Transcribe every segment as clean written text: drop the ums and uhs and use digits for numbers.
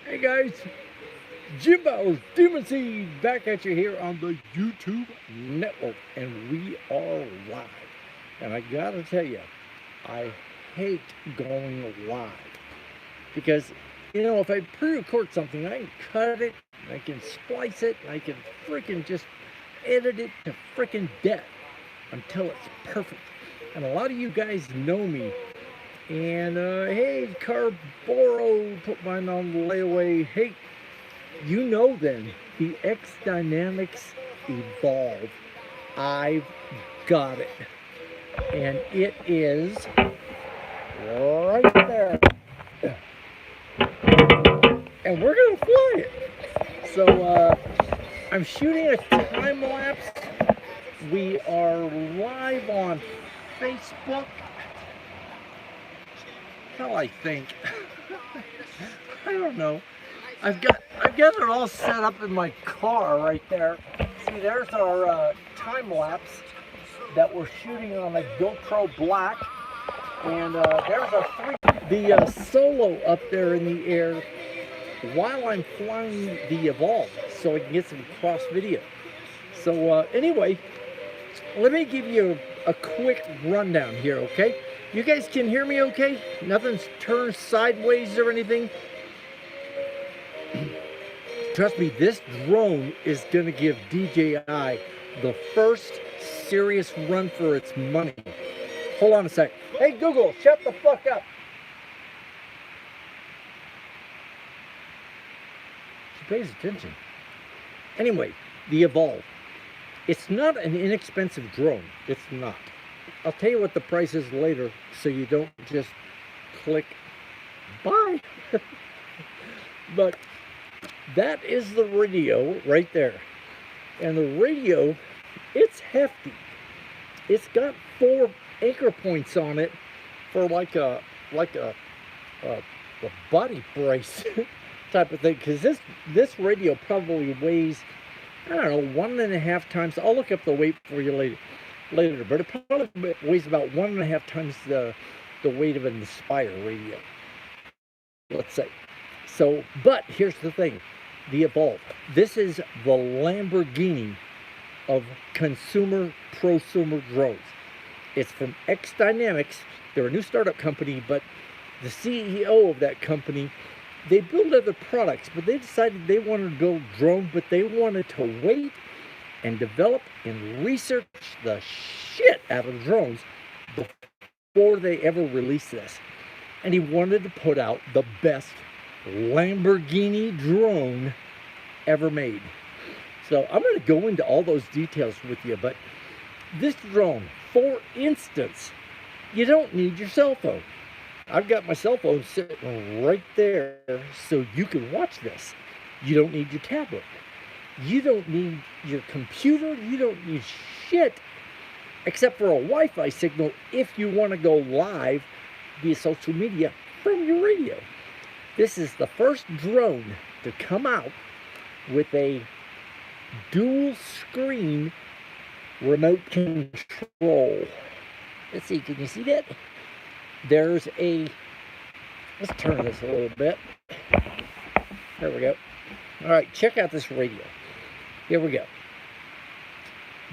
Hey guys, Jimbo's DEMUNSEED back at you here on the YouTube network, and we are live. And I gotta tell you, I hate going live because, if I pre-record something, I can cut it, I can splice it, I can freaking just edit it to freaking death until it's perfect. And a lot of you guys know me. And hey, Carboro, put mine on layaway. Hey, then, the X Dynamics Evolve. I've got it. And it is right there. And we're going to fly it. So I'm shooting a time lapse. We are live on Facebook. Hell, I think. I don't know. I've got it all set up in my car right there. See, there's our time lapse that we're shooting on a GoPro Black, and there's the solo up there in the air while I'm flying the Evolve, so I can get some cross video. So anyway, let me give you a quick rundown here, okay? You guys can hear me okay? Nothing's turned sideways or anything? Trust me, this drone is going to give DJI the first serious run for its money. Hold on a sec. Hey, Google, shut the fuck up. She pays attention. Anyway, the Evolve. It's not an inexpensive drone. It's not. I'll tell you what the price is later, so you don't just click buy. But that is the radio right there. And the radio, it's hefty. It's got 4 anchor points on it for like a body brace type of thing. Because this radio probably weighs, I don't know, 1.5 times. I'll look up the weight for you later, but it probably weighs about 1.5 times the weight of an Inspire radio, let's say. So, but here's the thing, the Evolve. This is the Lamborghini of consumer prosumer drones. It's from X Dynamics. They're a new startup company, but the CEO of that company, they build other products, but they decided they wanted to build drones, but they wanted to wait and develop and research the shit out of drones before they ever release this. And he wanted to put out the best Lamborghini drone ever made. So I'm going to go into all those details with you, but this drone, for instance, you don't need your cell phone. I've got my cell phone sitting right there so you can watch this. You don't need your tablet. You don't need your computer. You don't need shit except for a Wi-Fi signal if you want to go live via social media from your radio. This is the first drone to come out with a dual screen remote control. Let's see, can you see that? Let's turn this a little bit. There we go. All right, check out this radio. Here we go.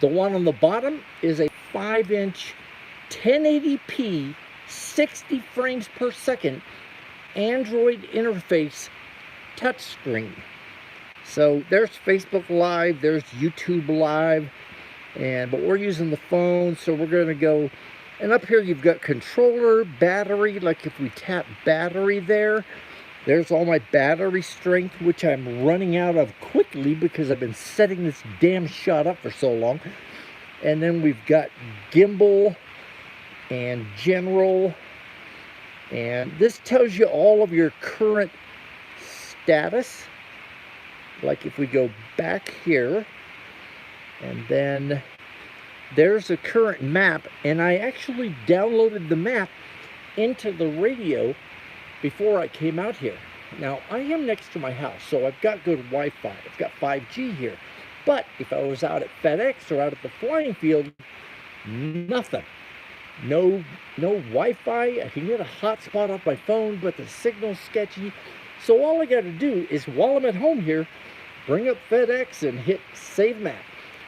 The one on the bottom is a 5-inch 1080p 60 frames per second Android interface touchscreen. So there's Facebook Live, there's YouTube Live, but we're using the phone, so we're going to go. And up here you've got controller, battery. Like if we tap battery there's all my battery strength, which I'm running out of quickly because I've been setting this damn shot up for so long. And then we've got gimbal and general. And this tells you all of your current status. Like if we go back here, and then there's a current map, and I actually downloaded the map into the radio before I came out here. Now, I am next to my house, so I've got good Wi-Fi. I've got 5G here. But if I was out at FedEx or out at the flying field, nothing. No Wi-Fi. I can get a hotspot off my phone, but the signal's sketchy. So all I got to do is, while I'm at home here, bring up FedEx and hit Save Map.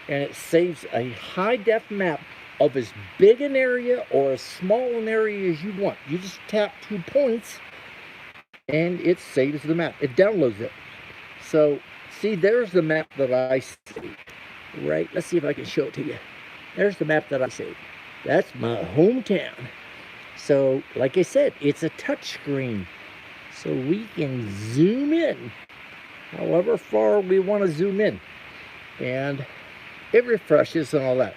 And it saves a high-def map of as big an area or as small an area as you want. You just tap 2 points and it saves the map. It downloads it. So, see, there's the map that I saved. Right? Let's see if I can show it to you. There's the map that I saved. That's my hometown. So, like I said, it's a touch screen. So we can zoom in however far we want to zoom in. And it refreshes and all that.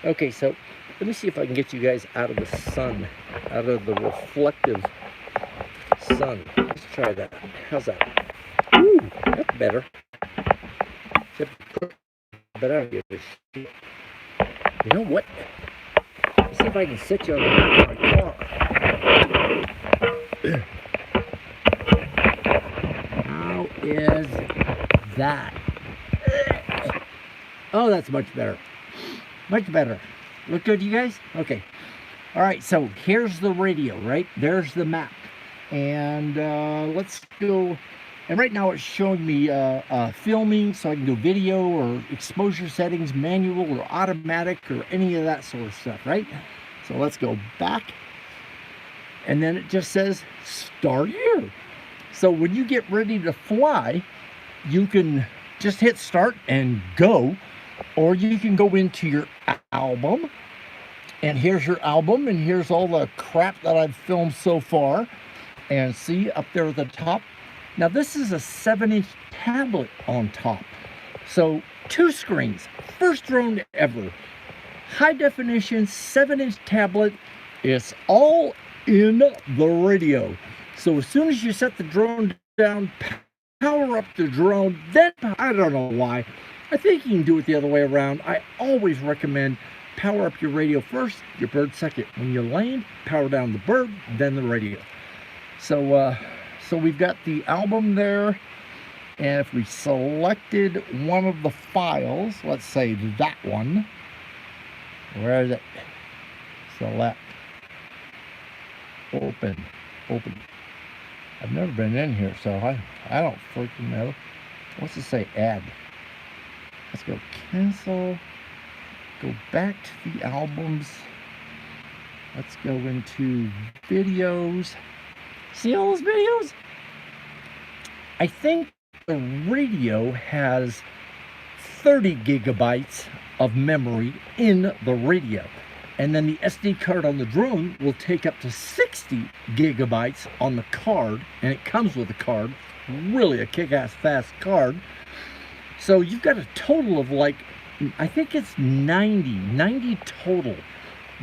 Okay, so let me see if I can get you guys out of the sun, out of the reflective sun. Let's try that. How's that? Ooh, that's better. But I don't give a shit. You know what? Let's see if I can sit you on the back of my car. How is that? Oh, that's much better. Much better. Look good, you guys? Okay. All right, so here's the radio, right? There's the map. And let's go. And right now it's showing me filming, so I can do video or exposure settings, manual or automatic or any of that sort of stuff, right? So let's go back. And then it just says start here. So when you get ready to fly, you can just hit start and go. Or you can go into your album, and here's your album, and here's all the crap that I've filmed so far. And see up there at the top. Now this is a 7-inch tablet on top. So 2 screens, first drone ever. High definition 7-inch tablet. It's all in the radio. So as soon as you set the drone down, power up the drone, then I don't know why. I think you can do it the other way around. I always recommend power up your radio first, your bird second. When you land, power down the bird, then the radio. So we've got the album there, and if we selected one of the files, let's say that one, where is it? Select, open. I've never been in here, so I don't freaking know. What's it say? Add. Let's go cancel. Go back to the albums. Let's go into videos. See all those videos? I think the radio has 30 gigabytes of memory in the radio. And then the SD card on the drone will take up to 60 gigabytes on the card. And it comes with a card. Really a kick-ass fast card. So you've got a total of like, I think it's 90 total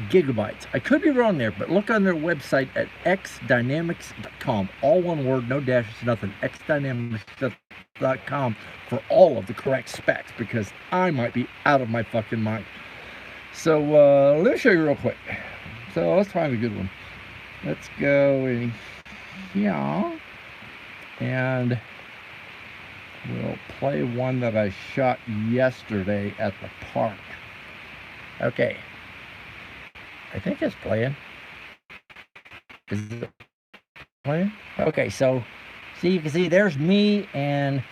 gigabytes. I could be wrong there, but look on their website at xdynamics.com. All one word, no dashes, nothing. xdynamics.com for all of the correct specs, because I might be out of my fucking mind. So let me show you real quick. So let's find a good one. Let's go in here and we'll play one that I shot yesterday at the park. Okay. I think it's playing. Is it playing? Okay, so see, you can see there's me and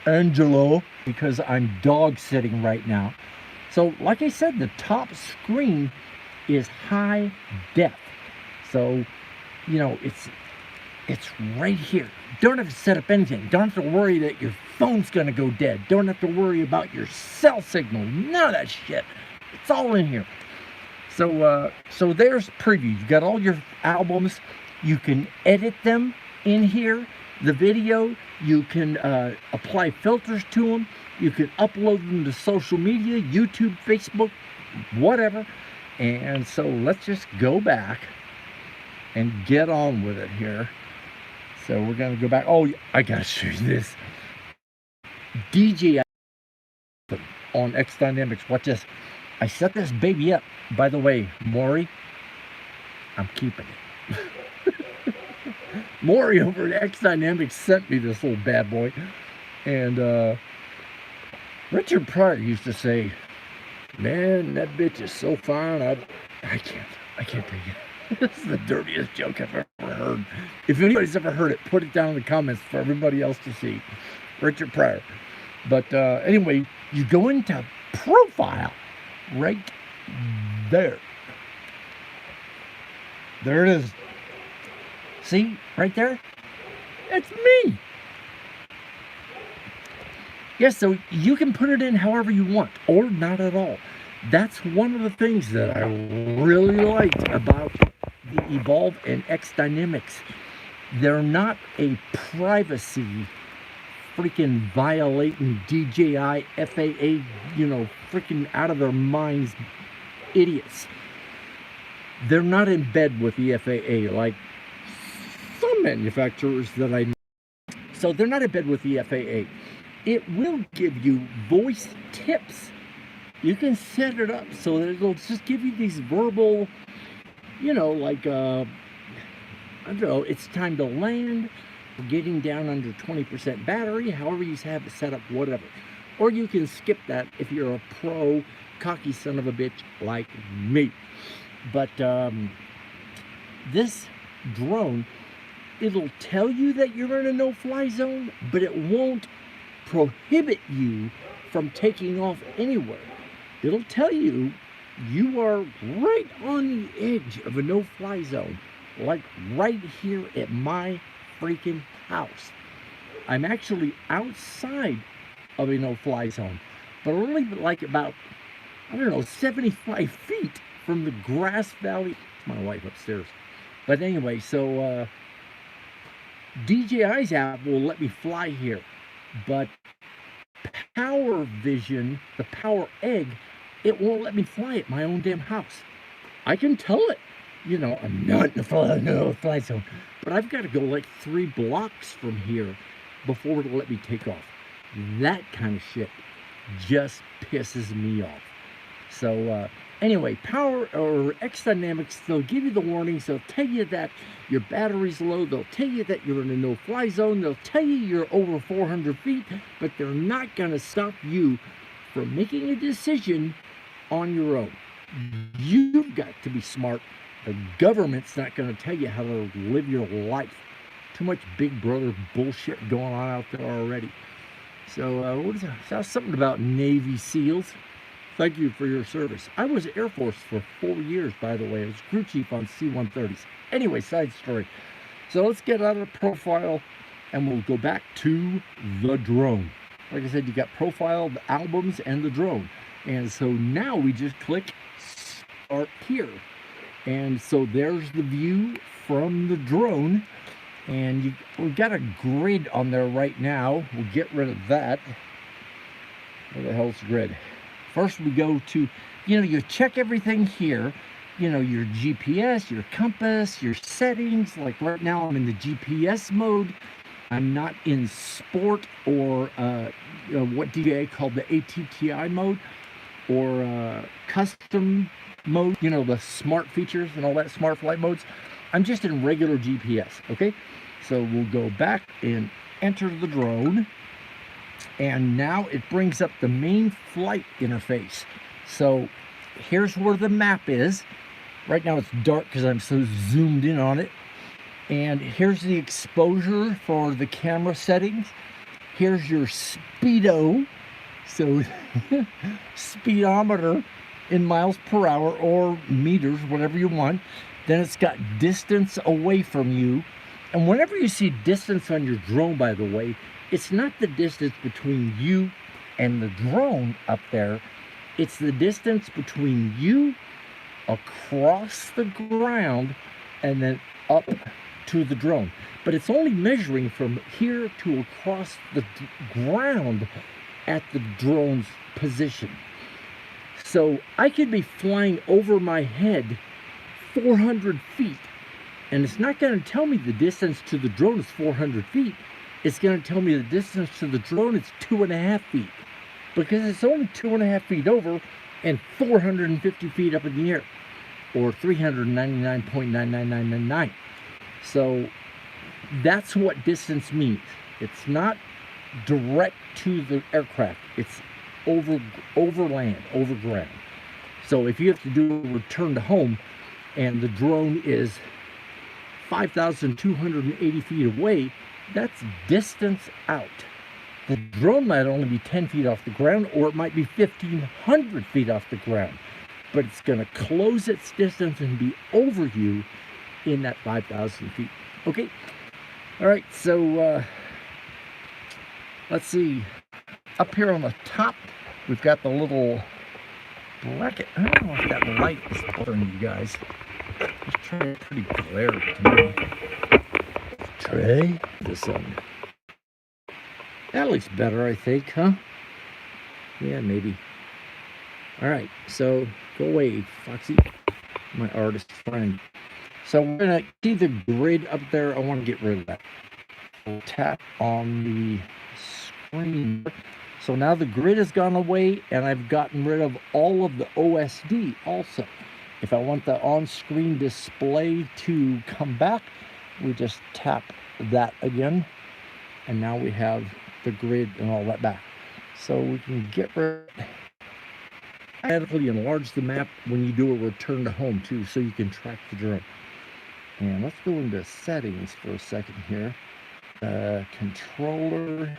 Angelo, because I'm dog sitting right now. So like I said, the top screen is high def. So, you know, it's right here. Don't have to set up anything. Don't have to worry that your phone's gonna go dead. Don't have to worry about your cell signal. None of that shit. It's all in here. So there's preview. You've got all your albums. You can edit them in here. The video, you can apply filters to them. You can upload them to social media, YouTube, Facebook, whatever. And so let's just go back and get on with it here. So we're going to go back. Oh, I got to show you this. DJ on X Dynamics. Watch this. I set this baby up. By the way, Maury, I'm keeping it. Maury over at X Dynamics sent me this little bad boy. And Richard Pryor used to say, man, that bitch is so fine, I can't take This is the dirtiest joke I've ever heard. If anybody's ever heard it, put it down in the comments for everybody else to see. Richard Pryor. But anyway, you go into profile right there. There it is. See, right there? It's me. Yes, so you can put it in however you want, or not at all. That's one of the things that I really liked about the Evolve and X Dynamics. They're not a privacy freaking violating DJI, FAA, freaking out of their minds idiots. They're not in bed with the FAA like some manufacturers that I know. So they're not in bed with the FAA. It will give you voice tips. You can set it up so that it'll just give you these verbal, like, I don't know, it's time to land, we're getting down under 20% battery, however you have it set up, whatever. Or you can skip that if you're a pro, cocky son of a bitch like me. But this drone, it'll tell you that you're in a no-fly zone, but it won't prohibit you from taking off anywhere. It'll tell you you are right on the edge of a no-fly zone, like right here at my freaking house. I'm actually outside of a no-fly zone, but only like about, 75 feet from the Grass Valley. My wife upstairs. But anyway, so DJI's app will let me fly here, but Power Vision, the Power Egg, it won't let me fly at my own damn house. I can tell it, I'm not in the fly zone, but I've got to go like 3 blocks from here before it'll let me take off. That kind of shit just pisses me off. So anyway, Power or X Dynamics, they'll give you the warnings. They'll tell you that your battery's low. They'll tell you that you're in a no-fly zone. They'll tell you you're over 400 feet, but they're not going to stop you from making a decision on your own. You've got to be smart. The government's not going to tell you how to live your life. Too much Big Brother bullshit going on out there already. So what is that? That's something about Navy SEALs. Thank you for your service. I was Air Force for 4 years, by the way. I was crew chief on C-130s. Anyway, side story. So let's get out of the profile and we'll go back to the drone. Like I said, you got profile, the albums, and the drone. And so now we just click start here. And so there's the view from the drone. And we've got a grid on there right now. We'll get rid of that. Where the hell's the grid? First we go to, you check everything here. Your GPS, your compass, your settings. Like right now I'm in the GPS mode. I'm not in sport or what DJI called the ATTI mode or custom mode, the smart features and all that smart flight modes. I'm just in regular GPS, okay? So we'll go back and enter the drone. And now it brings up the main flight interface. So here's where the map is. Right now it's dark because I'm so zoomed in on it. And here's the exposure for the camera settings. Here's your speedo. So speedometer in miles per hour or meters, whatever you want. Then it's got distance away from you. And whenever you see distance on your drone, by the way, it's not the distance between you and the drone up there. It's the distance between you across the ground and then up to the drone. But it's only measuring from here to across the ground at the drone's position. So I could be flying over my head 400 feet, and it's not going to tell me the distance to the drone is 400 feet. It's going to tell me the distance to the drone is 2.5 feet, because it's only 2.5 feet over and 450 feet up in the air, or 399.99999. So that's what distance means. It's not direct to the aircraft. It's over land, over ground. So if you have to do a return to home, and the drone is 5,280 feet away, that's distance out. The drone might only be 10 feet off the ground, or it might be 1,500 feet off the ground, but it's going to close its distance and be over you in that 5,000 feet. Okay. All right. So let's see. Up here on the top, we've got the little bracket. I don't know if that light is bothering you guys. It's trying pretty glare to me. Try the sun. That looks better, I think, huh? Yeah, maybe. All right, so go away, Foxy, my artist friend. So we're gonna see the grid up there. I want to get rid of that. We'll tap on the screen. So now the grid has gone away, and I've gotten rid of all of the OSD also. If I want the on-screen display to come back, we just tap that again, and now we have the grid and all that back. So we can get rid of, automatically enlarge the map when you do a return to home too, so you can track the drone. And let's go into settings for a second here. Controller.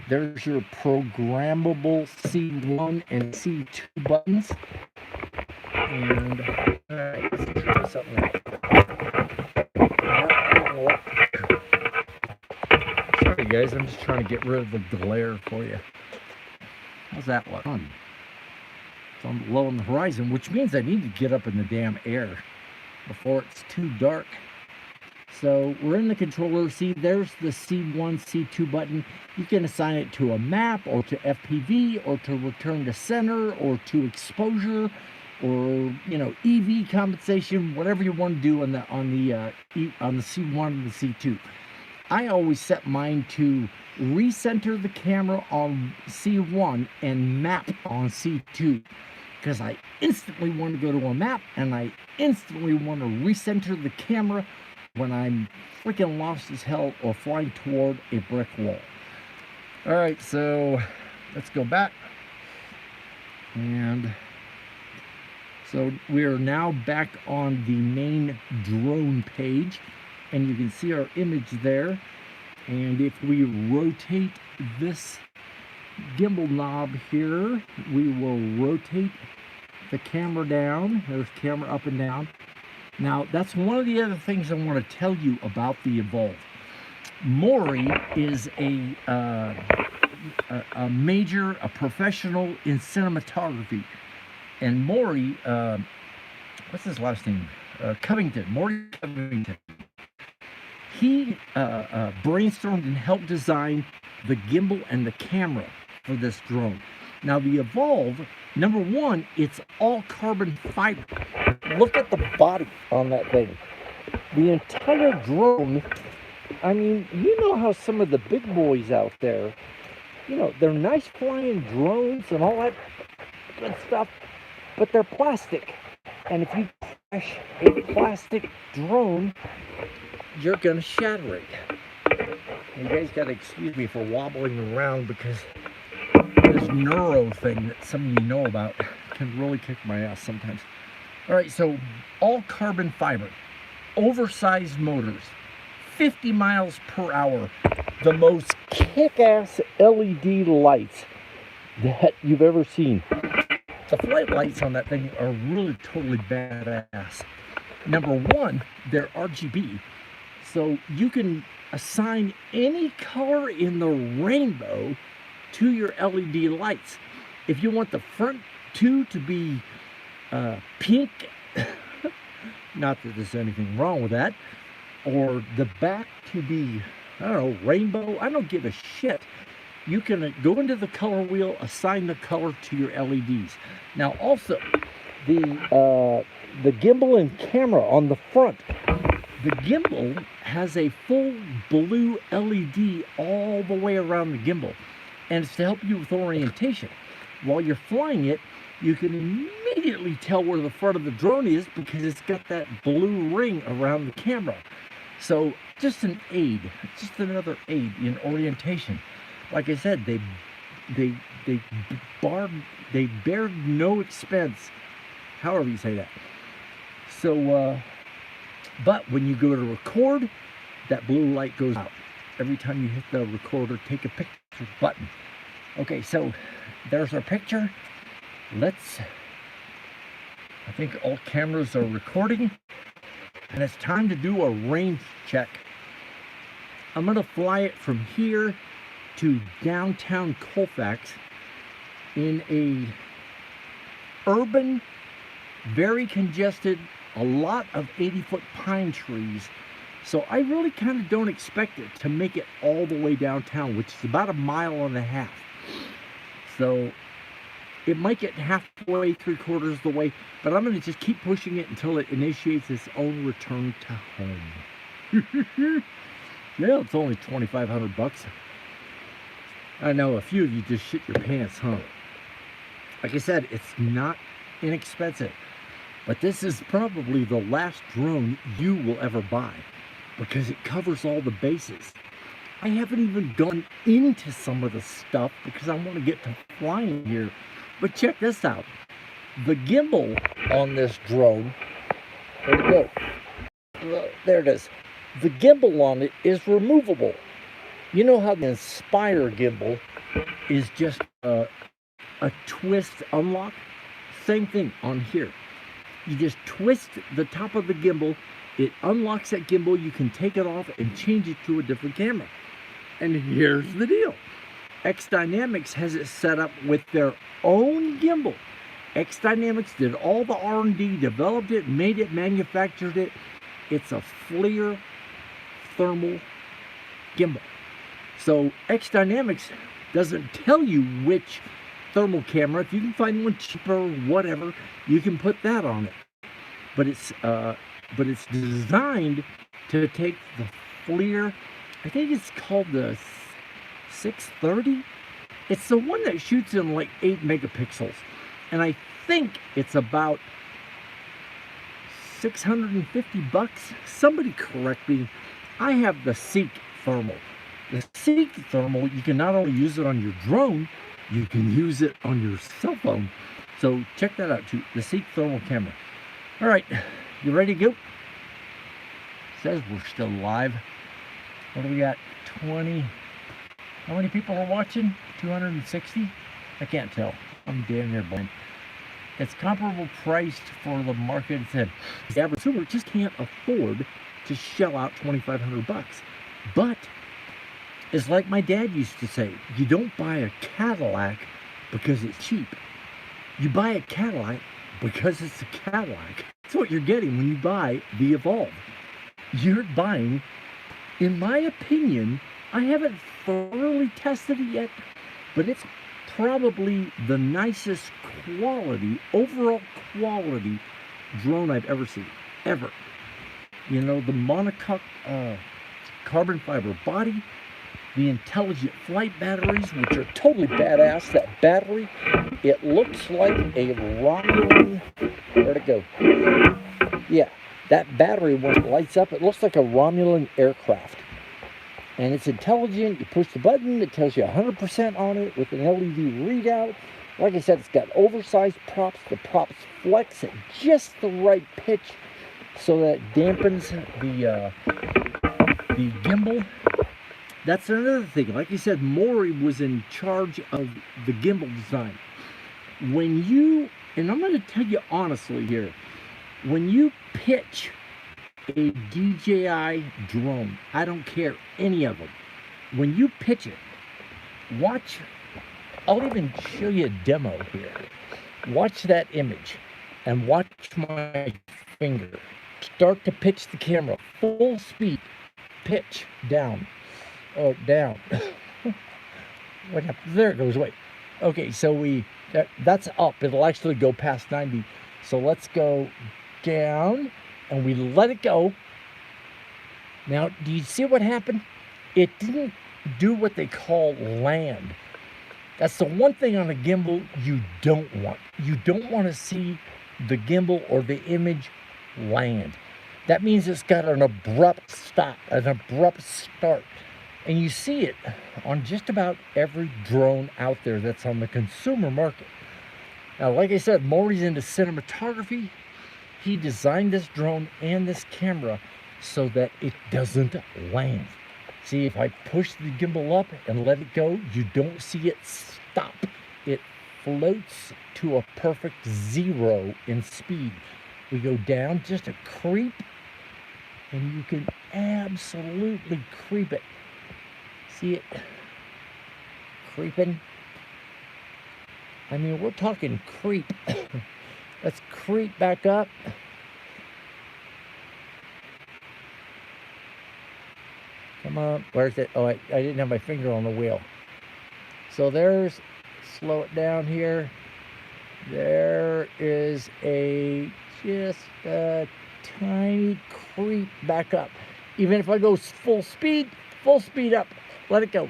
There's your programmable C1 and C2 buttons. And all right, let's try something else. Sorry guys, I'm just trying to get rid of the glare for you. How's that look? It's on low on the horizon, which means I need to get up in the damn air before it's too dark. So we're in the controller. See, there's the C1, C2 button. You can assign it to a map, or to FPV, or to return to center, or to exposure, or EV compensation, whatever you want to do on the C1 and the C2. I always set mine to recenter the camera on C1 and map on C2, because I instantly want to go to a map, and I instantly want to recenter the camera when I'm freaking lost as hell or flying toward a brick wall. All right, so let's go back. And so we are now back on the main drone page, and you can see our image there. And if we rotate this gimbal knob here, we will rotate the camera down. There's camera up and down. Now, that's one of the other things I want to tell you about the Evolve. Maury is a professional in cinematography. And Maury, what's his last name? Covington, Maury Covington. He brainstormed and helped design the gimbal and the camera for this drone. Now, the Evolve, number one, it's all carbon fiber. Look at the body on that thing. The entire drone, I mean, you know how some of the big boys out there, they're nice flying drones and all that good stuff, but they're plastic. And if you crash a plastic drone, you're going to shatter it. You guys got to excuse me for wobbling around, because this neuro thing that some of you know about can really kick my ass sometimes. All right, so all carbon fiber, oversized motors, 50 miles per hour, the most kick-ass LED lights that you've ever seen. The flight lights on that thing are really totally badass. Number one, they're RGB, so you can assign any color in the rainbow to your LED lights. If you want the front two to be pink, not that there's anything wrong with that, or the back to be, I don't know, rainbow, I don't give a shit. You can go into the color wheel, assign the color to your LEDs. Now also, the gimbal and camera on the front, the gimbal has a full blue LED all the way around the gimbal, and it's to help you with orientation. While you're flying it, you can immediately tell where the front of the drone is, because it's got that blue ring around the camera. So just an aid, just another aid in orientation. Like I said, they bear no expense, however you say that. So, but when you go to record, that blue light goes out every time you hit the record or take a picture button. Okay, so there's our picture. I think all cameras are recording, and it's time to do a range check. I'm gonna fly it from here to downtown Colfax in a urban, very congested, a lot of 80-foot pine trees. So I really kind of don't expect it to make it all the way downtown, which is about 1.5 miles. So it might get halfway, 3/4 of the way, but I'm going to just keep pushing it until it initiates its own return to home. Yeah, it's only $2,500. I know a few of you just shit your pants, huh? Like I said, it's not inexpensive, but this is probably the last drone you will ever buy because it covers all the bases. I haven't even gone into some of the stuff because I want to get to flying here. But check this out. The gimbal on this drone, where'd it go? There it is. The gimbal on it is removable. You know how the Inspire gimbal is just a twist unlock? Same thing on here. You just twist the top of the gimbal, it unlocks that gimbal, you can take it off and change it to a different camera. And here's the deal. X Dynamics has it set up with their own gimbal. X Dynamics did all the R&D, developed it, made it, manufactured it. It's a FLIR thermal gimbal. So X Dynamics doesn't tell you which thermal camera. If you can find one cheaper, whatever, you can put that on it. But it's designed to take the FLIR. I think it's called the 630. It's the one that shoots in like 8 megapixels, and I think it's about $650. Somebody correct me. I have the Seek Thermal. The Seek Thermal, you can not only use it on your drone, you can use it on your cell phone. So check that out too, the Seek Thermal camera. All right, you ready to go? It says we're still live. What do we got? 20. How many people are watching? 260? I can't tell. I'm damn near blind. It's comparable priced for the market. It's in. The average consumer just can't afford to shell out $2,500. But it's like my dad used to say, you don't buy a Cadillac because it's cheap. You buy a Cadillac because it's a Cadillac. That's what you're getting when you buy the Evolve. You're buying, in my opinion, I haven't thoroughly tested it yet, but it's probably the nicest quality, overall quality drone I've ever seen, ever. You know, the monocoque carbon fiber body, the intelligent flight batteries, which are totally badass. That battery, it looks like a Romulan, where'd it go? Yeah, that battery, when it lights up, it looks like a Romulan aircraft. And it's intelligent. You push the button, it tells you 100% on it with an LED readout. Like I said, it's got oversized props. The props flex at just the right pitch so that it dampens the gimbal. That's another thing. Like I said, Maury was in charge of the gimbal design. When you, and I'm going to tell you honestly here, when you pitch a DJI drone, I don't care any of them, when you pitch it, watch, I'll even show you a demo here. Watch that image and watch my finger start to pitch the camera, full speed, pitch down. Oh, down. What happened? There it goes. Wait. Okay, so that's up. It'll actually go past 90. So let's go down, and we let it go. Now, do you see what happened? It didn't do what they call land. That's the one thing on a gimbal you don't want. You don't want to see the gimbal or the image land. That means it's got an abrupt stop, an abrupt start. And you see it on just about every drone out there that's on the consumer market. Now, like I said, Maury's into cinematography. he designed this drone and this camera so that it doesn't land. See, if I push the gimbal up and let it go, you don't see it stop. It floats to a perfect 0 in speed. We go down just a creep, and you can absolutely creep it. See it creeping? I mean, we're talking creep. Let's creep back up. Come on, where's it? Oh, I didn't have my finger on the wheel. So there's, slow it down here. There is just a tiny creep back up. Even if I go full speed up, let it go.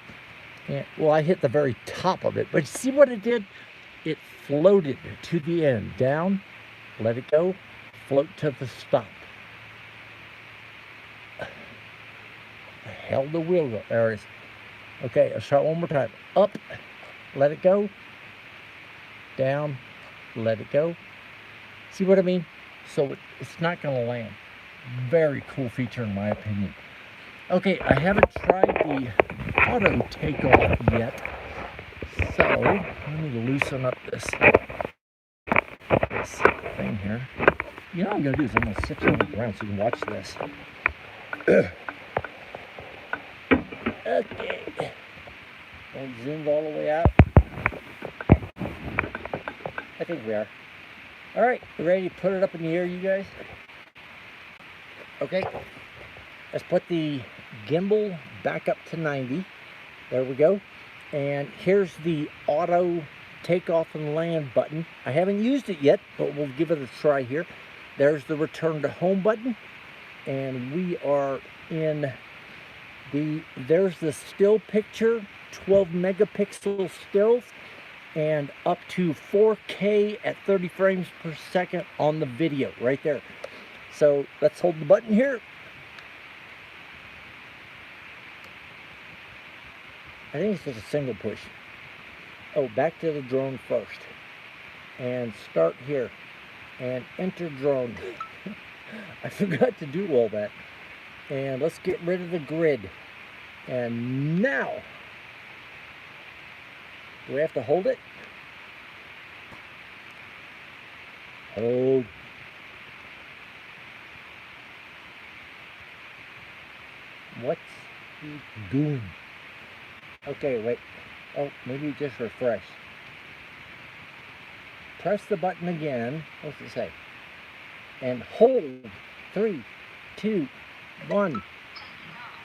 Yeah, well, I hit the very top of it, but see what it did? It floated to the end, down, let it go, float to the stop. I held the wheel up, there it is. Okay, I'll try one more time. Up, let it go, down, let it go. See what I mean? So it's not going to land. Very cool feature in my opinion. Okay, I haven't tried the auto takeoff yet, so let me loosen up this thing here. You know what I'm going to do is I'm going to sit you on the ground so you can watch this. Okay. And zoomed all the way out. I think we are. All right, you ready to put it up in the air, you guys? Okay. Let's put the gimbal back up to 90. There we go. And here's the auto takeoff and land button. I haven't used it yet, but we'll give it a try here. There's the return to home button. And we are in there's the still picture, 12 megapixel stills, and up to 4K at 30 frames per second on the video right there. So let's hold the button here. I think it's just a single push. Oh, back to the drone first. And start here. And enter drone. I forgot to do all that. And let's get rid of the grid. And now, do we have to hold it? Hold. What's he doing? Okay, wait. Oh, maybe just refresh. Press the button again. What's it say? And hold. 3, 2, 1.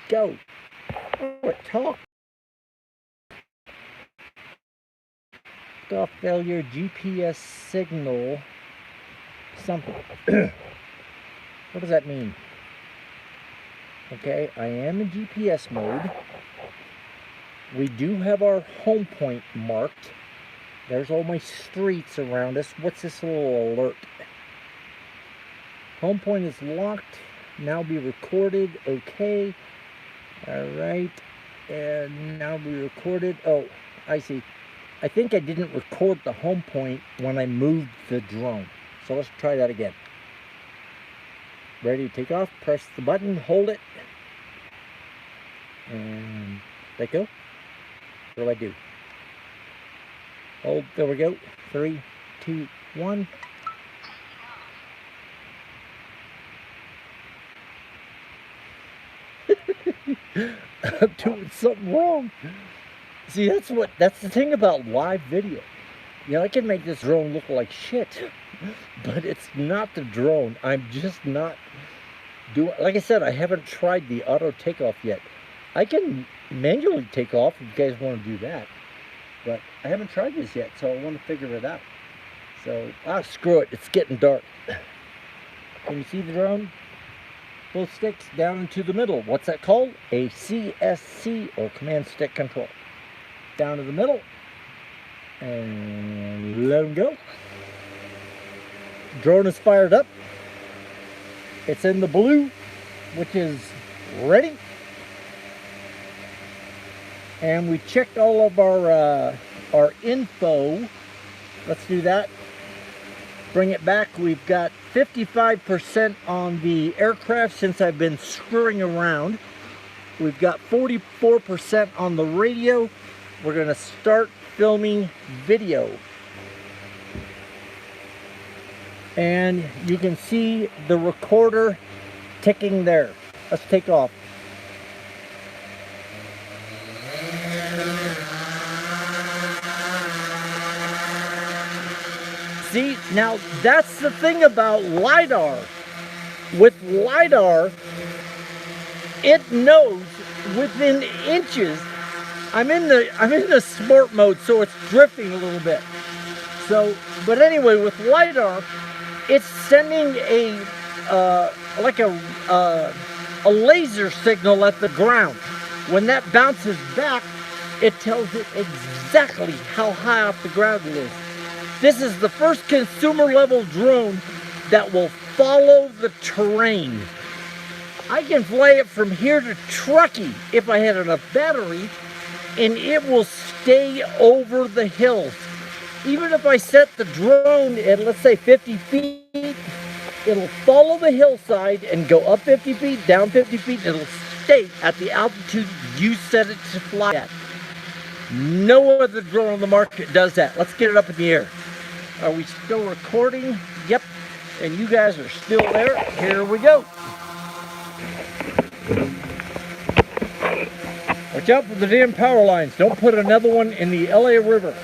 Go. Oh, talk. Off failure, GPS signal. Something. What does that mean? Okay, I am in GPS mode. We do have our home point marked. There's all my streets around us. What's this little alert? Home point is locked. Now be recorded. Okay. Alright. And now be recorded. Oh, I see. I think I didn't record the home point when I moved the drone. So let's try that again. Ready to take off. Press the button. Hold it. And let go. What do I do? Hold. There we go. 3, 2, 1. I'm doing something wrong. See, that's the thing about live video. You know, I can make this drone look like shit, but it's not the drone. I'm just not doing. Like I said, I haven't tried the auto takeoff yet. I can manually take off if you guys want to do that, but I haven't tried this yet, so I want to figure it out. So, screw it. It's getting dark. Can you see the drone? Both sticks down into the middle. What's that called? A CSC, or command stick control. Down to the middle. And let them go. Drone is fired up. It's in the blue, which is ready. And we checked all of our info. Let's do that. Bring it back. We've got 55% on the aircraft since I've been screwing around. We've got 44% on the radio. We're going to start filming video. And you can see the recorder ticking there. Let's take off. See, now that's the thing about LiDAR. With LiDAR, it knows within inches. I'm in the sport mode, so it's drifting a little bit. So, but anyway, with LiDAR, it's sending a like a laser signal at the ground. When that bounces back, it tells it exactly how high off the ground it is. This is the first consumer level drone that will follow the terrain. I can fly it from here to Truckee if I had enough battery, and it will stay over the hills. Even if I set the drone at, let's say, 50 feet, it'll follow the hillside and go up 50 feet, down 50 feet, and it'll stay at the altitude you set it to fly at. No other drone on the market does that. Let's get it up in the air. Are we still recording? Yep. And you guys are still there. Here we go. Watch out for the damn power lines. Don't put another one in the LA River.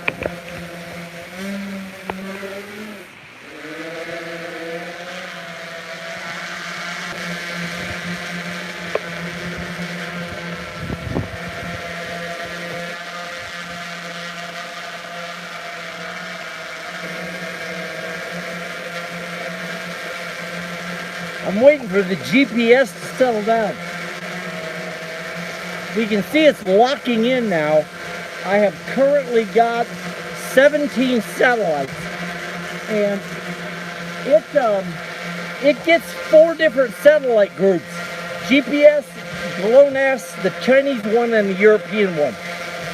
I'm waiting for the GPS to settle down. We can see it's locking in now. I have currently got 17 satellites, and it gets 4 different satellite groups: GPS, GLONASS, the Chinese one, and the European one.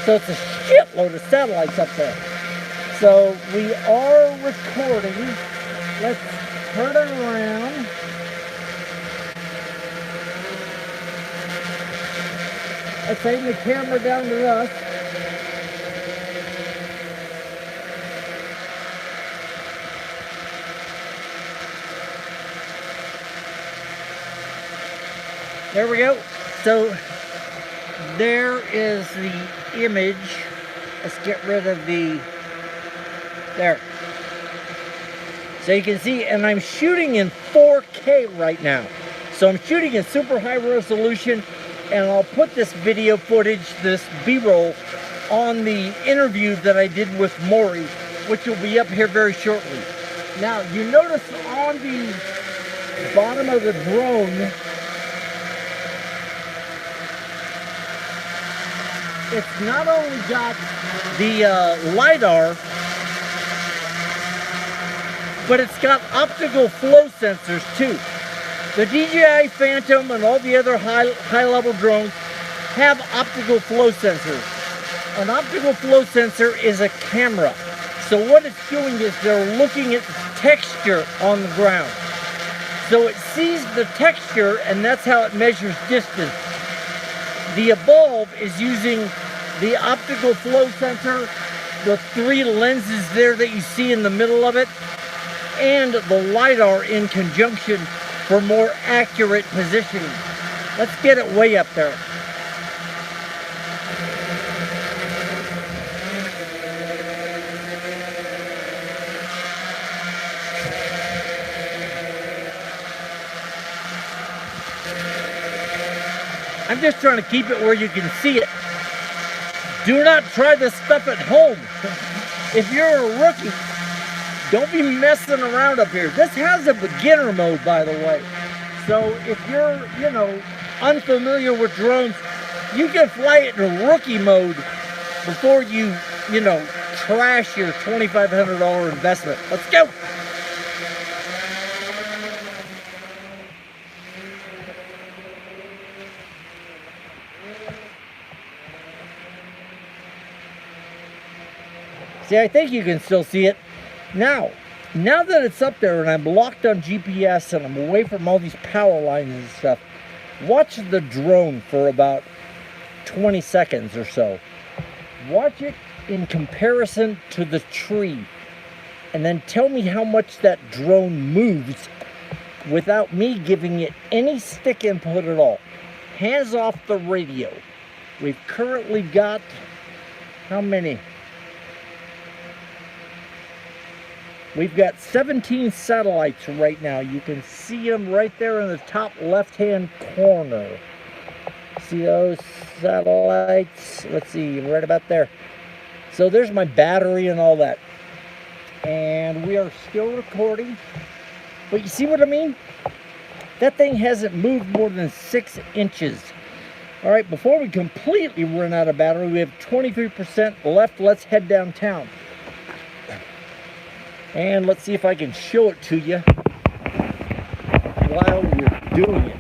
So it's a shitload of satellites up there. So we are recording. Let's turn it around. Let's aim the camera down to us. There we go. So there is the image. Let's get rid of the, there. So you can see, and I'm shooting in 4K right now. So I'm shooting in super high resolution, and I'll put this video footage, this B-roll, on the interview that I did with Maury, which will be up here very shortly. Now, you notice on the bottom of the drone, it's not only got the LiDAR, but it's got optical flow sensors too. The DJI Phantom and all the other high-level drones have optical flow sensors. An optical flow sensor is a camera. So what it's doing is they're looking at the texture on the ground. So it sees the texture, and that's how it measures distance. The Evolve is using the optical flow sensor, the 3 lenses there that you see in the middle of it, and the LiDAR in conjunction for more accurate positioning. Let's get it way up there. I'm just trying to keep it where you can see it. Do not try this stuff at home. If you're a rookie, don't be messing around up here. This has a beginner mode, by the way. So if you're, unfamiliar with drones, you can fly it in rookie mode before you trash your $2,500 investment. Let's go. See, I think you can still see it. Now, Now that it's up there and I'm locked on GPS and I'm away from all these power lines and stuff, watch the drone for about 20 seconds or so. Watch it in comparison to the tree, and then tell me how much that drone moves without me giving it any stick input at all. Hands off the radio. We've currently got, how many? We've got 17 satellites right now. You can see them right there in the top left-hand corner. See those satellites? Let's see, right about there. So there's my battery and all that. And we are still recording. But you see what I mean? That thing hasn't moved more than 6 inches. All right, before we completely run out of battery, we have 23% left. Let's head downtown. And let's see if I can show it to you while you're doing it.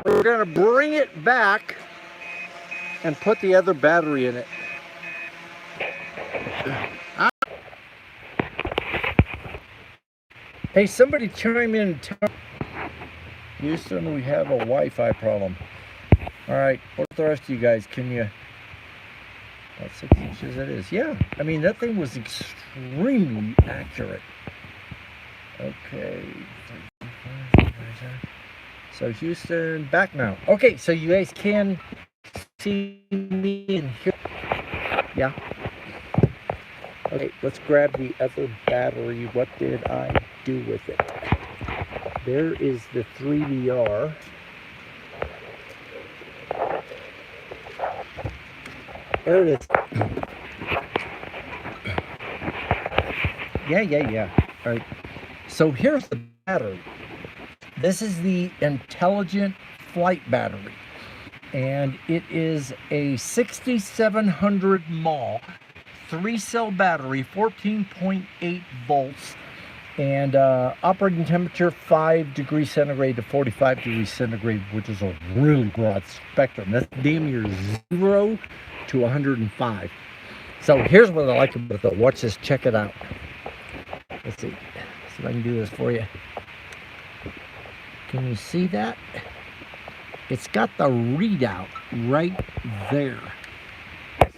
We're going to bring it back and put the other battery in it. Hey, somebody chime in and tell Houston, we have a Wi-Fi problem. All right, what's the rest of you guys? Can you... About 6 inches it is. Yeah, I mean, that thing was extremely accurate. Okay. So Houston, back now. Okay, so you guys can see me and hear. Yeah. Okay, let's grab the other battery. What did I do with it? There is the 3DR. There it is. Yeah. All right. So here's the battery. This is the Intelligent Flight Battery. And it is a 6700 mAh 3-cell battery, 14.8 volts. And operating temperature 5 degrees centigrade to 45 degrees centigrade, which is a really broad spectrum. That's damn near 0 to 105. So here's what I like about it though. Watch this, check it out. Let's see if I can do this for you. Can you see that? It's got the readout right there.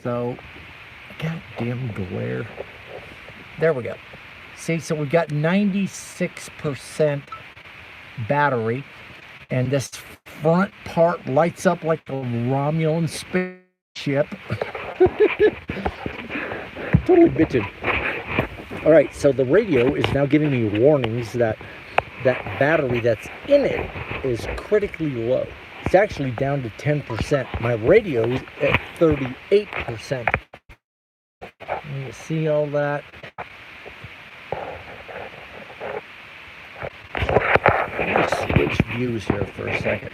So, goddamn glare. There we go. See, so we got 96% battery, and this front part lights up like a Romulan spaceship. Totally bitching. All right, so the radio is now giving me warnings that that battery that's in it is critically low. It's actually down to 10%. My radio is at 38%. You see all that? Let me switch views here for a second.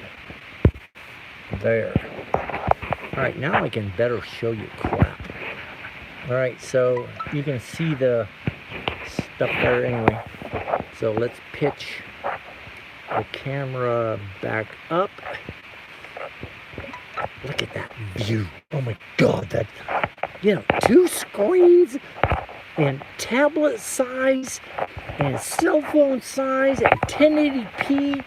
There. All right, now I can better show you crap. All right, so you can see the stuff there anyway. So let's pitch the camera back up. Look at that view. Oh my God, that, 2 screens and tablet size and cell phone size and 1080p.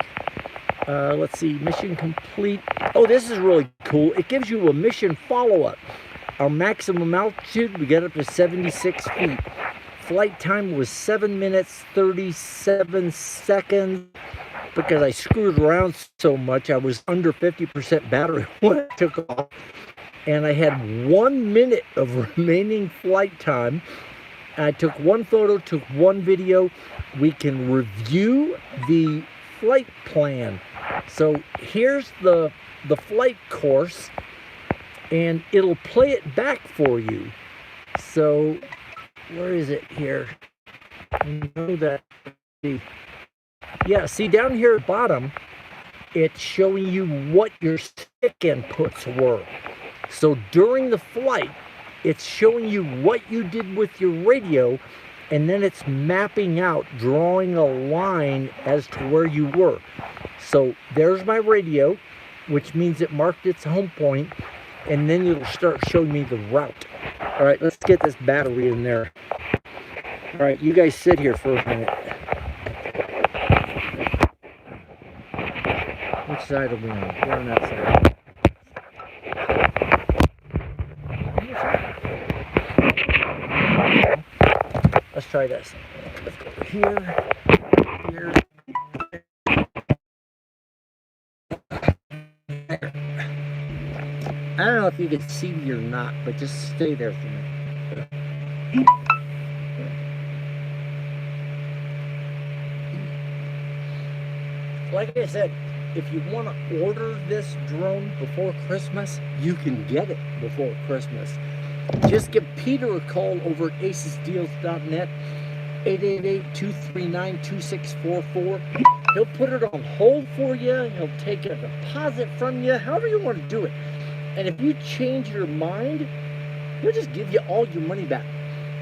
Let's see, mission complete. Oh, this is really cool. It gives you a mission follow-up. Our maximum altitude, we got up to 76 feet. Flight time was 7 minutes, 37 seconds. Because I screwed around so much, I was under 50% battery when I took off. And I had 1 minute of remaining flight time. I took 1 photo, took 1 video. We can review the flight plan. So here's the flight course, and it'll play it back for you. So where is it here? I know that. Yeah, see down here at the bottom, it's showing you what your stick inputs were. So during the flight, it's showing you what you did with your radio, and then it's mapping out, drawing a line as to where you were. So there's my radio, which means it marked its home point, and then it'll start showing me the route. All right, let's get this battery in there. All right, you guys sit here for a minute. Which side are we on? We're on that side. Let's try this. Let's go over here, here. I don't know if you can see me or not, but just stay there for a minute. Like I said, if you want to order this drone before Christmas, you can get it before Christmas. Just give Peter a call over at acesdeals.net, 888-239-2644. He'll put it on hold for you. He'll take a deposit from you, however you want to do it. And if you change your mind, he'll just give you all your money back.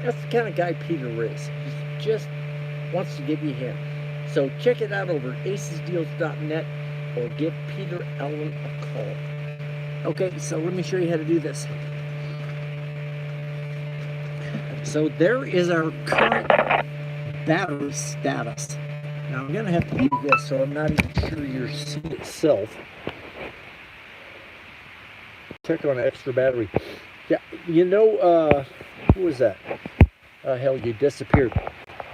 That's the kind of guy Peter is. He just wants to give you a hand. So check it out over at acesdeals.net or give Peter Allen a call. Okay, so let me show you how to do this. So there is our current battery status. Now I'm going to have to do this so I'm not even sure your seat itself. Check on an extra battery. Yeah, you know, who was that? Hell, you disappeared.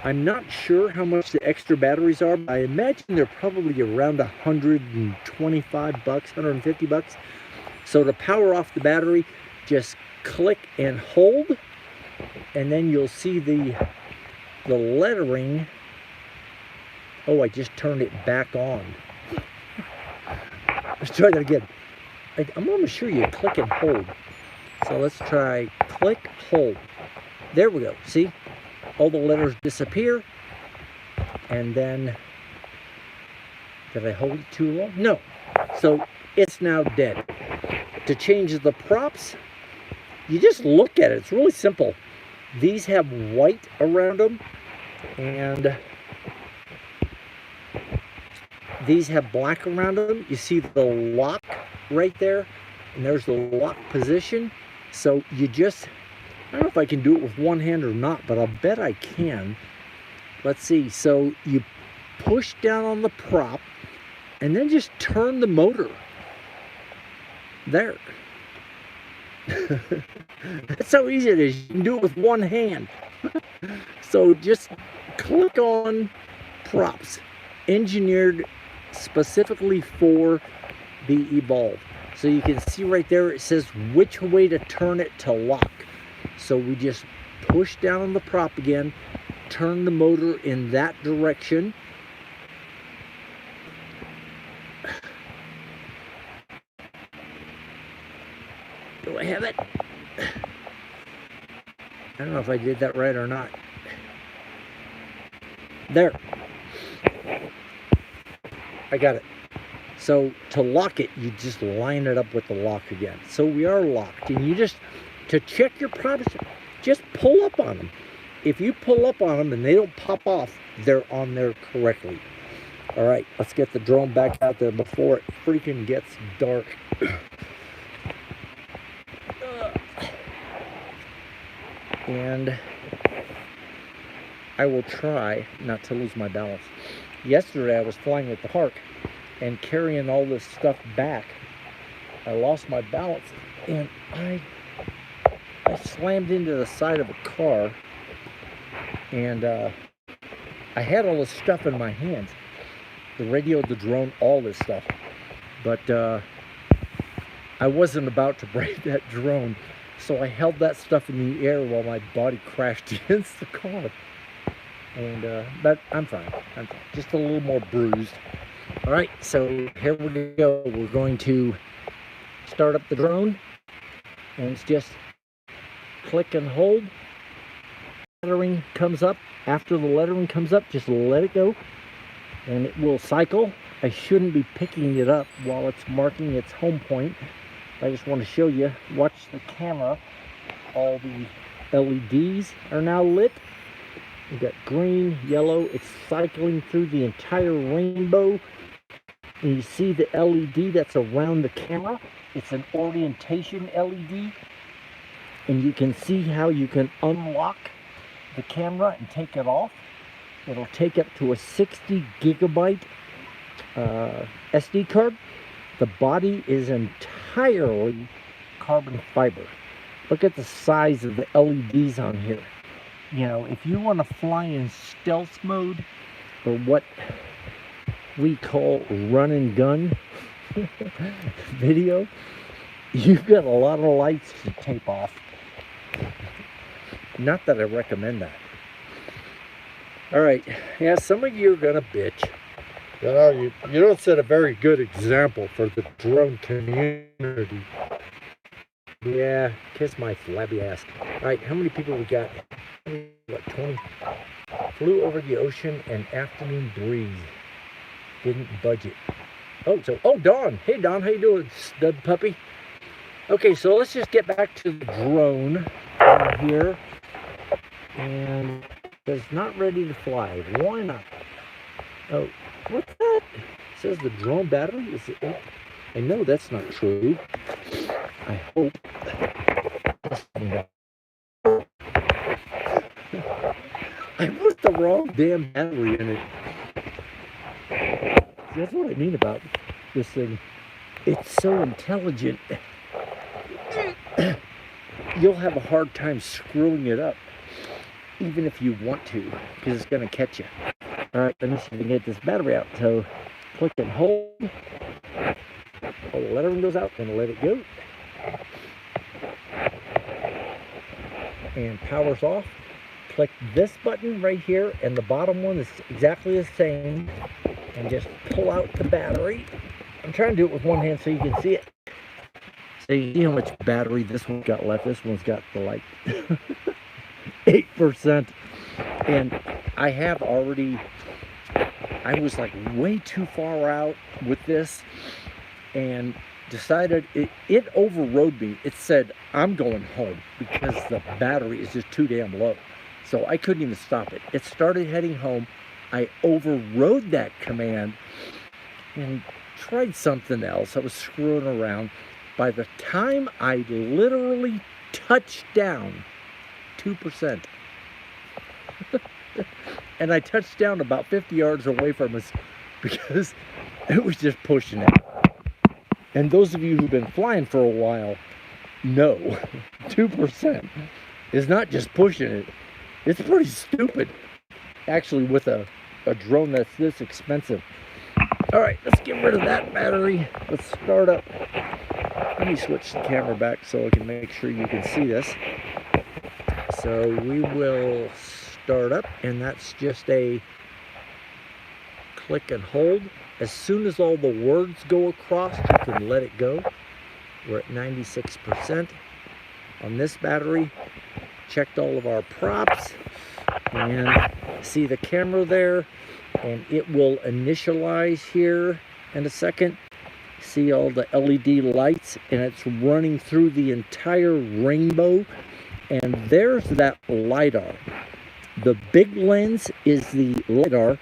I'm not sure how much the extra batteries are, but I imagine they're probably around 125 bucks, 150 bucks. So to power off the battery, just click and hold, and then you'll see the lettering. Oh, I just turned it back on. Let's try that again. I'm almost sure you click and hold. So let's try click, hold. There we go. See? All the letters disappear. And then, did I hold it too long? No. So it's now dead. To change the props, you just look at it. It's really simple. These have white around them. And these have black around them. You see the lock right there, and there's the lock position. So you just, I don't know if I can do it with one hand or not, but I'll bet I can. Let's see. So you push down on the prop and then just turn the motor. There. That's how easy it is. You can do it with one hand. So just click on props, engineered specifically for the Evolve. So you can see right there it says which way to turn it to lock. So we just push down on the prop again, turn the motor in that direction. Do I have it? I don't know if I did that right or not. There. I got it. So to lock it, you just line it up with the lock again. So we are locked. And you just, to check your props, just pull up on them. If you pull up on them and they don't pop off, they're on there correctly. All right, let's get the drone back out there before it freaking gets dark. And I will try not to lose my balance. Yesterday I was flying with the Hark and carrying all this stuff back. I lost my balance and I slammed into the side of a car, and I had all this stuff in my hands. The radio, the drone, all this stuff. But I wasn't about to break that drone. So I held that stuff in the air while my body crashed against the car. And, but I'm fine. I'm fine. Just a little more bruised. All right, so here we go. We're going to start up the drone. And it's just click and hold. Lettering comes up. After the lettering comes up, just let it go. And it will cycle. I shouldn't be picking it up while it's marking its home point. I just want to show you, watch the camera. All the LEDs are now lit. We've got green, yellow. It's cycling through the entire rainbow. And you see the LED that's around the camera. It's an orientation LED. And you can see how you can unlock the camera and take it off, it'll take up to a 60 gigabyte SD card. The body is entirely carbon fiber. Look at the size of the LEDs on here. You know, if you want to fly in stealth mode, or what we call run and gun video, you've got a lot of lights to tape off. Not that I recommend that. All right, yeah, some of you are gonna bitch. You know, you don't set a very good example for the drone community. Yeah, kiss my flabby ass. All right, how many people we got? What, 20? Flew over the ocean and afternoon breeze. Didn't budget. Oh, Dawn. Hey, Dawn, how you doing, stud puppy? Okay, so let's just get back to the drone here. And it's not ready to fly. Why not? Oh, what's that? It says the drone battery is it? I know that's not true. I hope. I put the wrong damn battery in it. That's what I mean about this thing. It's so intelligent. You'll have a hard time screwing it up, even if you want to, because it's going to catch you. All right, let me see if I can get this battery out. So, click and hold. Oh, the lettering goes out, and let it go. And power's off. Click this button right here, and the bottom one is exactly the same. And just pull out the battery. I'm trying to do it with one hand so you can see it. So you see how much battery this one's got left. This one's got like 8%. And I have already, I was like way too far out with this and decided it overrode me. It said, I'm going home because the battery is just too damn low. So I couldn't even stop it. It started heading home. I overrode that command and tried something else. I was screwing around. By the time I literally touched down, 2%. And I touched down about 50 yards away from us because it was just pushing it. And those of you who've been flying for a while know 2% is not just pushing it. It's pretty stupid, actually, with a drone that's this expensive. All right, let's get rid of that battery. Let's start up. Let me switch the camera back so I can make sure you can see this. So we will start up, and that's just a click and hold. As soon as all the words go across, you can let it go. We're at 96% on this battery. Checked all of our props, and see the camera there, and it will initialize here in a second. See all the LED lights, and it's running through the entire rainbow. And there's that LiDAR. The big lens is the LiDAR,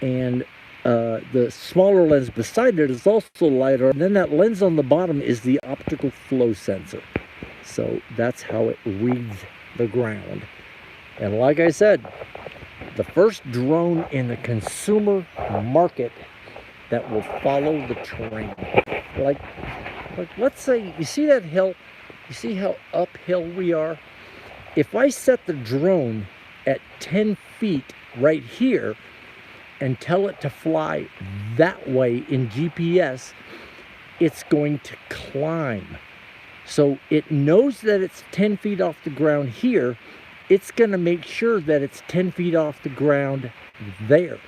and the smaller lens beside it is also LiDAR. And then that lens on the bottom is the optical flow sensor. So that's how it reads the ground. And like I said, the first drone in the consumer market that will follow the train. Like let's say, you see that hill? You see how uphill we are? If I set the drone at 10 feet right here and tell it to fly that way in GPS, it's going to climb. So it knows that it's 10 feet off the ground here. It's going to make sure that it's 10 feet off the ground there.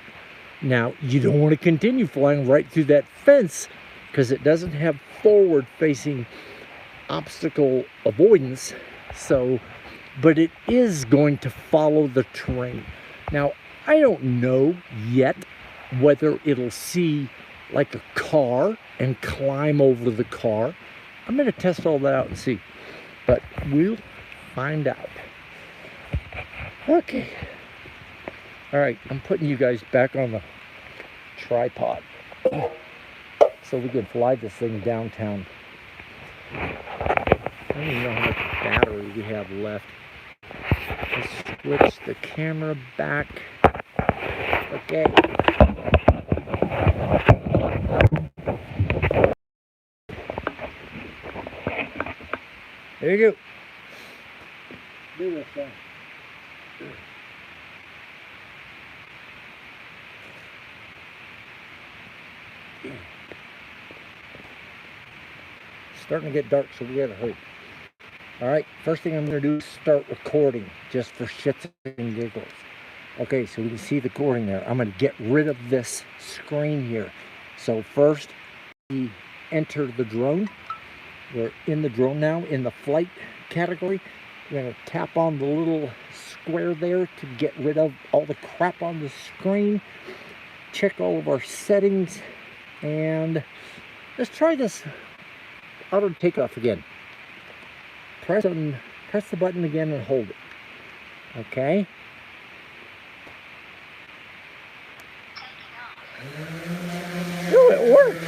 Now, you don't want to continue flying right through that fence because it doesn't have forward-facing obstacle avoidance. So, but it is going to follow the terrain. Now, I don't know yet whether it'll see like a car and climb over the car. I'm going to test all that out and see, but we'll find out. Okay. All right, I'm putting you guys back on the tripod so we can fly this thing downtown. I don't even know how much battery we have left. Let's Switch the camera back. Okay. There you go. Do this thing. Starting to get dark, so we gotta hurry. All right, first thing I'm gonna do is start recording, just for shits and giggles. Okay, so we can see the recording there. I'm gonna get rid of this screen here. So first, we enter the drone. We're in the drone now, in the flight category. We're gonna tap on the little square there to get rid of all the crap on the screen. Check all of our settings, and let's try this auto takeoff again. Press the button again and hold it. Okay. Oh, it worked.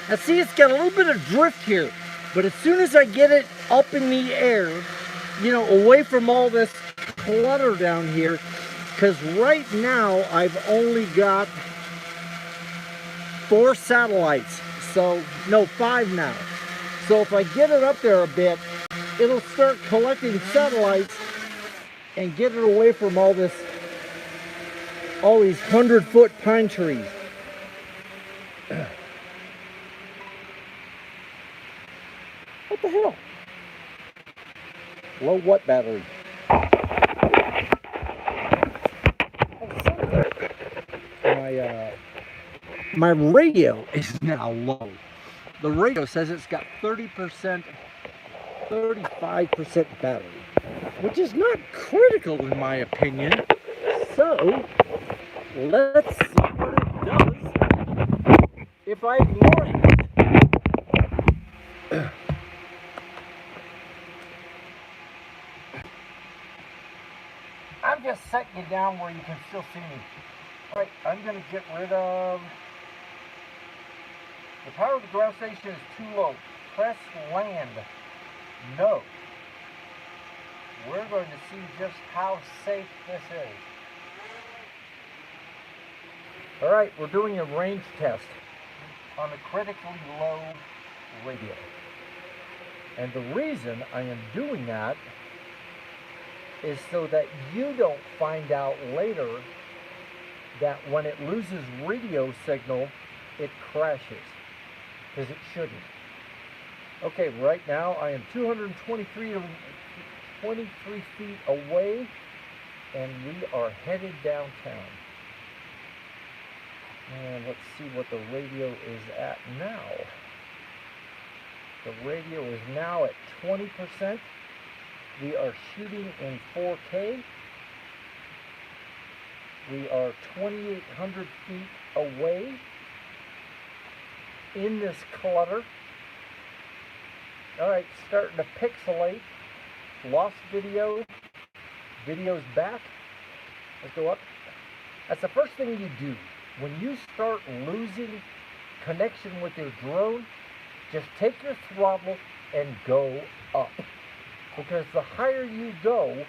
Now see, it's got a little bit of drift here, but as soon as I get it up in the air, you know, away from all this clutter down here, because right now I've only got 4 satellites, so no, 5 now. So if I get it up there a bit, it'll start collecting satellites and get it away from all these 100-foot pine trees. What the hell? Low what battery? My radio is now low. The radio says it's got 30%, 35% battery, which is not critical in my opinion. So let's see what it does if I ignore it. I'm just setting you down where you can still see me. All right, I'm going to get rid of... The power of the ground station is too low. Press land. No. We're going to see just how safe this is. All right, we're doing a range test on a critically low radio. And the reason I am doing that is so that you don't find out later that when it loses radio signal, it crashes, because it shouldn't. Okay, right now I am 223 feet away, and we are headed downtown. And let's see what the radio is at now. The radio is now at 20%. We are shooting in 4K. We are 2,800 feet away in this clutter. All right, starting to pixelate. Lost video. Video's back. Let's go up. That's the first thing you do. When you start losing connection with your drone, just take your throttle and go up. Because the higher you go,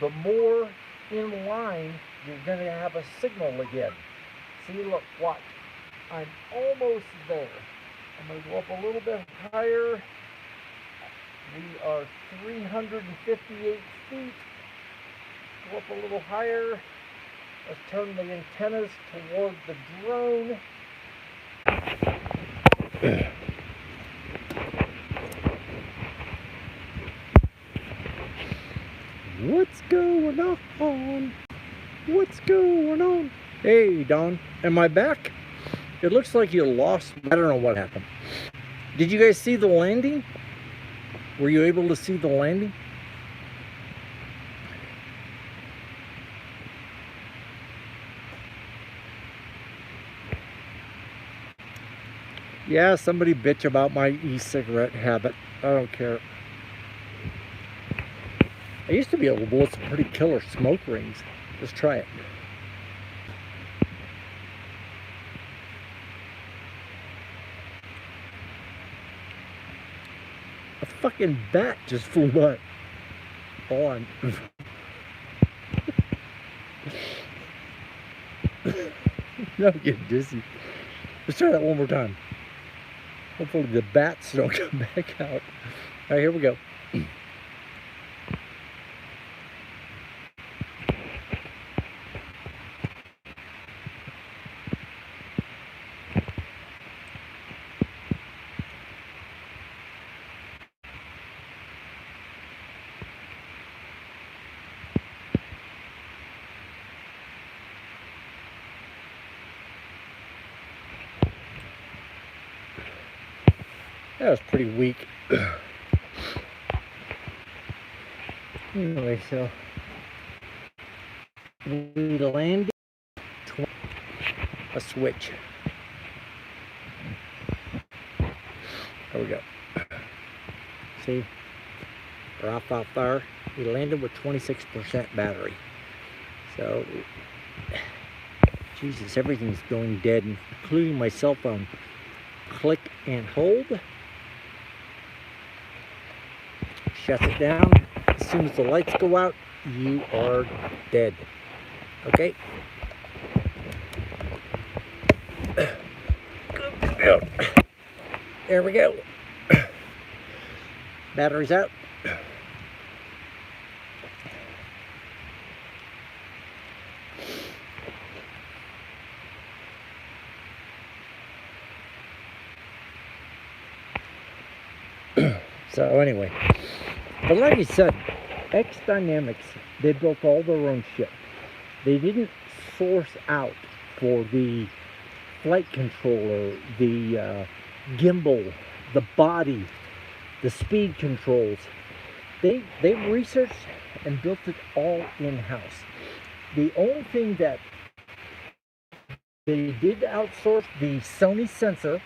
the more in line you're going to have a signal again. See, look, watch. I'm almost there. I'm going to go up a little bit higher. We are 358 feet. Go up a little higher. Let's turn the antennas toward the drone. What's going on? What's going on? Hey, Don, am I back? It looks like you lost. I don't know what happened. Did you guys see the landing? Were you able to see the landing? Yeah, somebody bitch about my e-cigarette habit. I don't care. I used to be able to blow some pretty killer smoke rings. Let's try it. fucking bat just flew by. Hold on. No, I'm getting dizzy. Let's try that one more time. Hopefully the bats don't come back out. All right, here we go. That was pretty weak. Anyway, so we landed a switch. There we go. See, we're off out there. We landed with 26% battery. So, Jesus, everything's going dead, including my cell phone. Click and hold. Shut it down. As soon as the lights go out, you are dead. Okay? There we go. Battery's out. So anyway, but like I said, X Dynamics, they built all their own shit. They didn't source out for the flight controller, the gimbal, the body, the speed controls. They researched and built it all in-house. The only thing that they did outsource, the Sony sensor.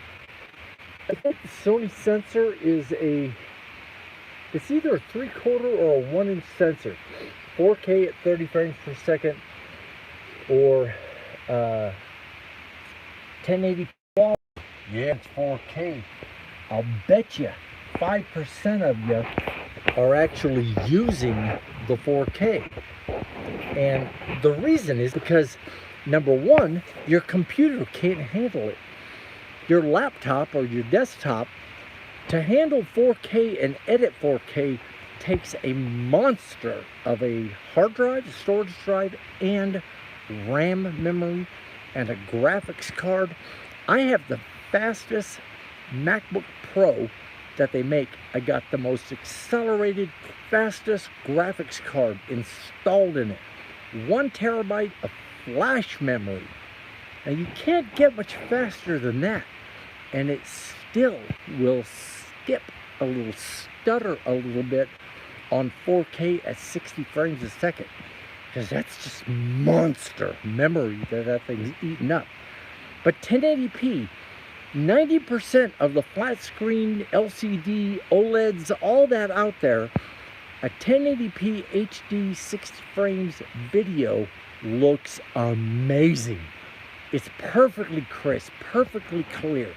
I think the Sony sensor is it's either a 3/4 or a 1-inch sensor, 4K at 30 frames per second, or 1080p. Yeah, it's 4K. I'll bet you 5% of you are actually using the 4K. And the reason is because, number one, your computer can't handle it. Your laptop or your desktop, to handle 4K and edit 4K, takes a monster of a hard drive, storage drive, and RAM memory, and a graphics card. I have the fastest MacBook Pro that they make. I got the most accelerated, fastest graphics card installed in it. 1 terabyte of flash memory. Now you can't get much faster than that. And it still will skip a little, stutter a little bit on 4K at 60 frames a second. Because that's just monster memory that thing's eating up. But 1080p, 90% of the flat screen, LCD, OLEDs, all that out there, a 1080p HD 60 frames video looks amazing. It's perfectly crisp, perfectly clear.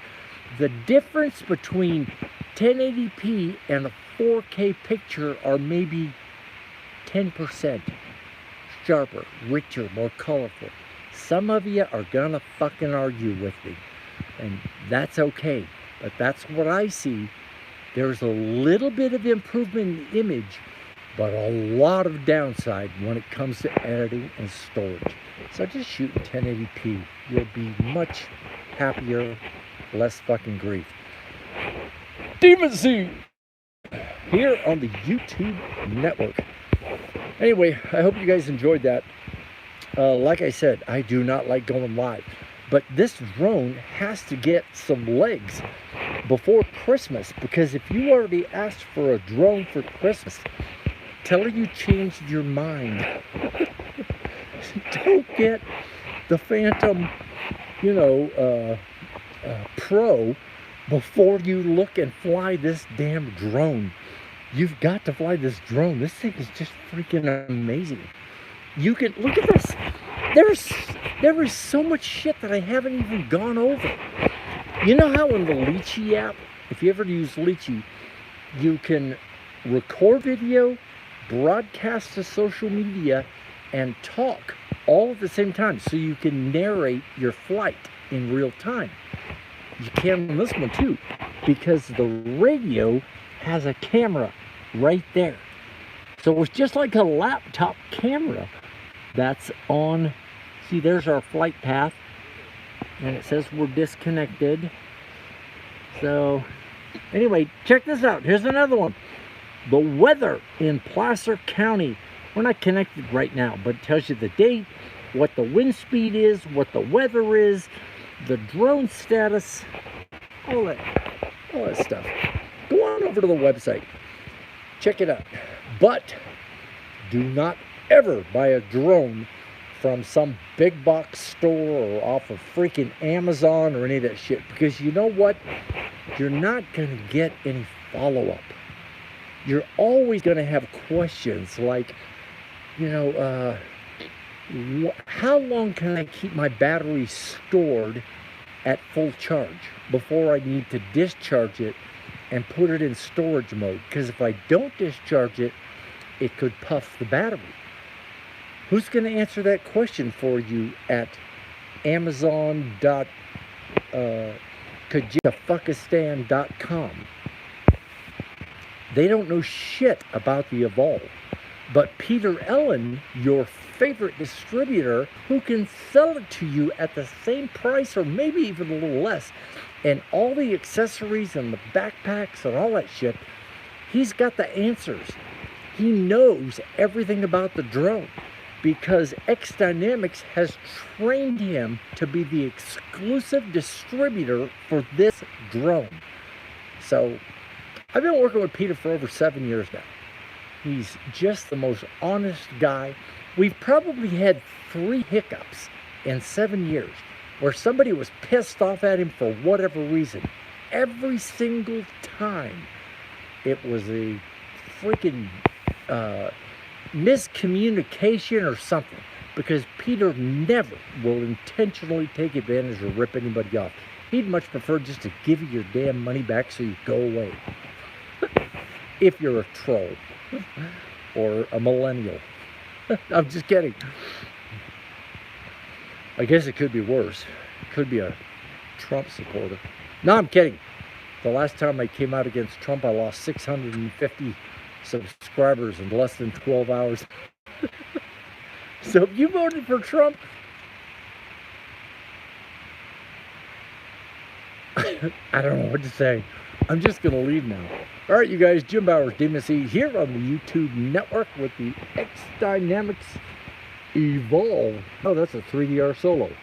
The difference between 1080p and a 4K picture are maybe 10% sharper, richer, more colorful. Some of you are gonna fucking argue with me, and that's okay, but that's what I see. There's a little bit of improvement in the image, but a lot of downside when it comes to editing and storage. So just shoot 1080p. You'll be much happier, less fucking grief. DEMUNSEED here on the YouTube network. Anyway, I hope you guys enjoyed that. Like I said, I do not like going live, but this drone has to get some legs before Christmas, because if you already asked for a drone for Christmas, tell her you changed your mind. Don't get the Phantom, Pro before you look and fly this damn drone. You've got to fly this drone. This thing is just freaking amazing. You can look at this. There is so much shit that I haven't even gone over. You know how in the Litchi app, if you ever use Litchi, You can record video, broadcast to social media, and talk all at the same time, so you can narrate your flight in real time. You can on this one too, because the radio has a camera right there. So it's just like a laptop camera that's on. See, there's our flight path, and it says we're disconnected. So anyway, check this out. Here's another one. The weather in Placer County. We're not connected right now, but it tells you the date, what the wind speed is, what the weather is, the drone status, all that stuff. Go on over to the website. Check it out. But do not ever buy a drone from some big box store or off of freaking Amazon or any of that shit, because you know what? You're not going to get any follow-up. You're always going to have questions like, you know, how long can I keep my battery stored at full charge before I need to discharge it and put it in storage mode? Because if I don't discharge it, it could puff the battery. Who's going to answer that question for you at Amazon.Kazakhstan.com? They don't know shit about the Evolve. But Peter Ellen, your favorite distributor, who can sell it to you at the same price or maybe even a little less, and all the accessories and the backpacks and all that shit, he's got the answers. He knows everything about the drone because X Dynamics has trained him to be the exclusive distributor for this drone. So I've been working with Peter for over 7 years now. He's just the most honest guy. We've probably had 3 hiccups in 7 years where somebody was pissed off at him for whatever reason. Every single time it was a freaking miscommunication or something, because Peter never will intentionally take advantage or rip anybody off. He'd much prefer just to give you your damn money back so you go away. If you're a troll or a millennial. I'm just kidding. I guess it could be worse. It could be a Trump supporter. No, I'm kidding. The last time I came out against Trump, I lost 650 subscribers in less than 12 hours. So if you voted for Trump, I don't know what to say. I'm just going to leave now. All right, you guys, Jim Bowers, DEMUNSEED, here on the YouTube network with the X Dynamics Evolve. Oh, that's a 3DR Solo. Where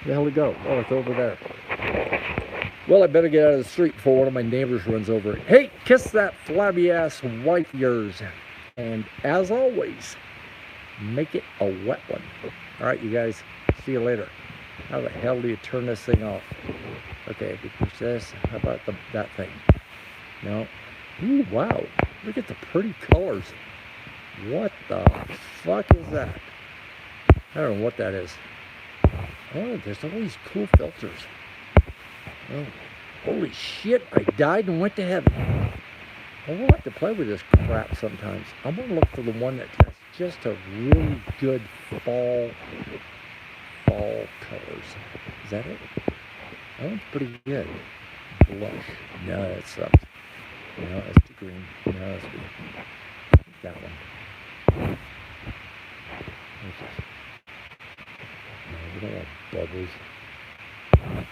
the hell did it go? Oh, it's over there. Well, I better get out of the street before one of my neighbors runs over it. Hey, kiss that flabby ass wife of yours. And as always, make it a wet one. All right, you guys, see you later. How the hell do you turn this thing off? Okay, we push this. How about that thing? No. Ooh, wow. Look at the pretty colors. What the fuck is that? I don't know what that is. Oh, there's all these cool filters. Oh, holy shit. I died and went to heaven. I will have to play with this crap sometimes. I'm going to look for the one that has just a really good fall colors. Is that it? That one's pretty good. Blush. No, that sucks. No, that's too green. No, that's good. That one. What's this? No, we don't want bubbles. No.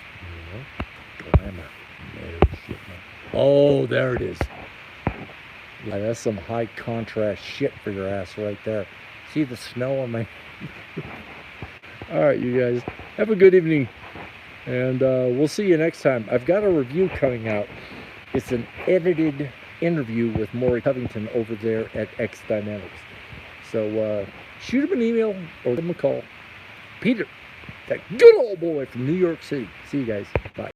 Glamour. No shit, no. Oh, there it is. Yeah, that's some high contrast shit for your ass right there. See the snow on my... Alright, you guys. Have a good evening. And we'll see you next time. I've got a review coming out. It's an edited interview with Maury Covington over there at X Dynamics. So shoot him an email or give him a call. Peter, that good old boy from New York City. See you guys. Bye.